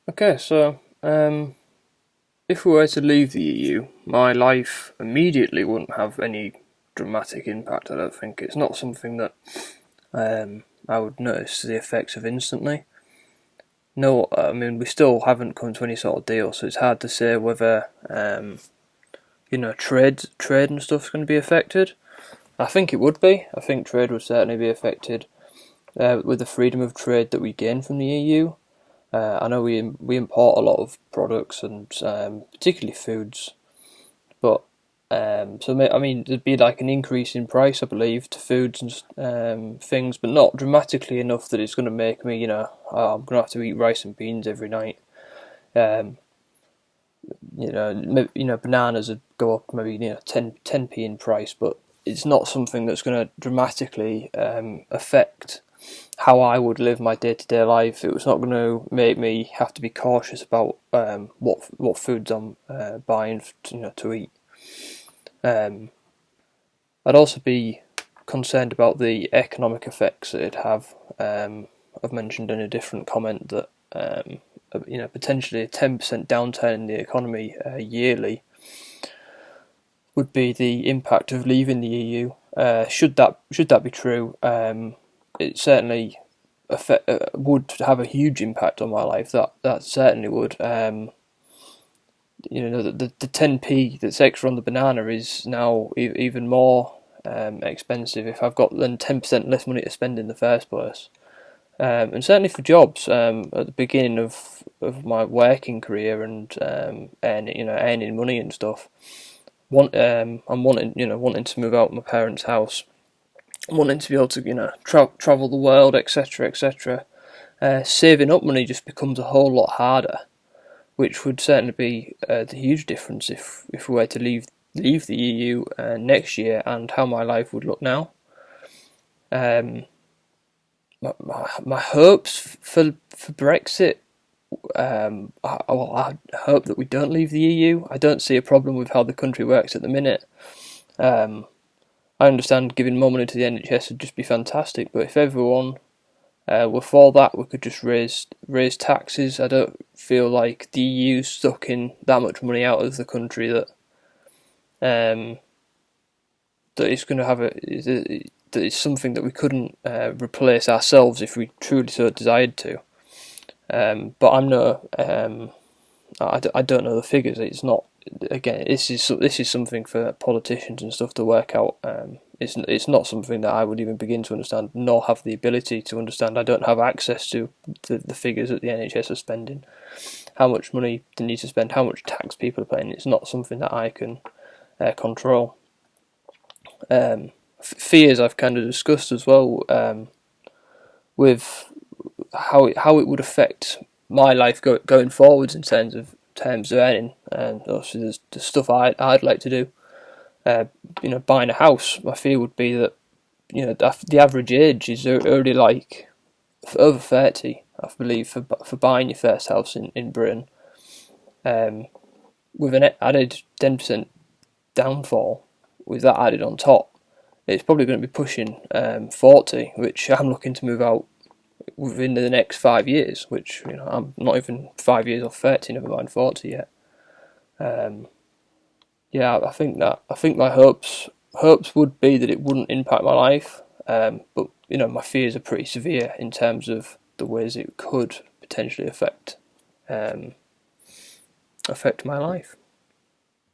Okay, so if we were to leave the EU, my life immediately wouldn't have any dramatic impact. I don't think it's not something that I would notice the effects of instantly. No, I mean we still haven't come to any sort of deal, so it's hard to say whether trade and stuff's going to be affected. I think it would be. I think trade would certainly be affected with the freedom of trade that we gain from the EU. I know we import a lot of products and particularly foods, but I mean there'd be like an increase in price, I believe, to foods and things, but not dramatically enough that it's going to make me, I'm going to have to eat rice and beans every night. Um, bananas would go up maybe 10p in price, but it's not something that's going to dramatically affect how I would live my day-to-day life. It was not going to make me have to be cautious about what foods I'm buying to eat. I'd also be concerned about the economic effects that it'd have. I've mentioned in a different comment that potentially a 10% downturn in the economy yearly would be the impact of leaving the EU. Should that be true, it certainly would have a huge impact on my life. That certainly would. The 10p that's extra on the banana is now even more expensive if I've got then 10% less money to spend in the first place. And certainly for jobs, at the beginning of my working career and earning money and stuff, I'm wanting to move out of my parents' house, wanting to be able to travel the world, etc., etc. Saving up money just becomes a whole lot harder, which would certainly be the huge difference if we were to leave the EU next year, and how my life would look now. My hopes for Brexit. I hope that we don't leave the EU. I don't see a problem with how the country works at the minute. I understand giving more money to the NHS would just be fantastic, but if everyone were for that, we could just raise taxes. I don't feel like the EU's sucking that much money out of the country that it's going to have that it's something that we couldn't replace ourselves if we truly so desired to. But I don't know the figures. It's not, again, this is something for politicians and stuff to work out. It's not something that I would even begin to understand, nor have the ability to understand. I don't have access to the figures that the NHS are spending, how much money they need to spend, how much tax people are paying. It's not something that I can control. Fears I've kind of discussed as well, with how it would affect my life going forwards in terms of earning, and obviously there's the stuff I'd like to do. Buying a house. My fear would be that the average age is already like over 30, I believe, for buying your first house in Britain. With an added 10% downfall, with that added on top, it's probably going to be pushing 40, which I'm looking to move out within the next 5 years, which I'm not even 5 years off 30, never mind 40 yet. I think my hopes would be that it wouldn't impact my life, but my fears are pretty severe in terms of the ways it could potentially affect my life.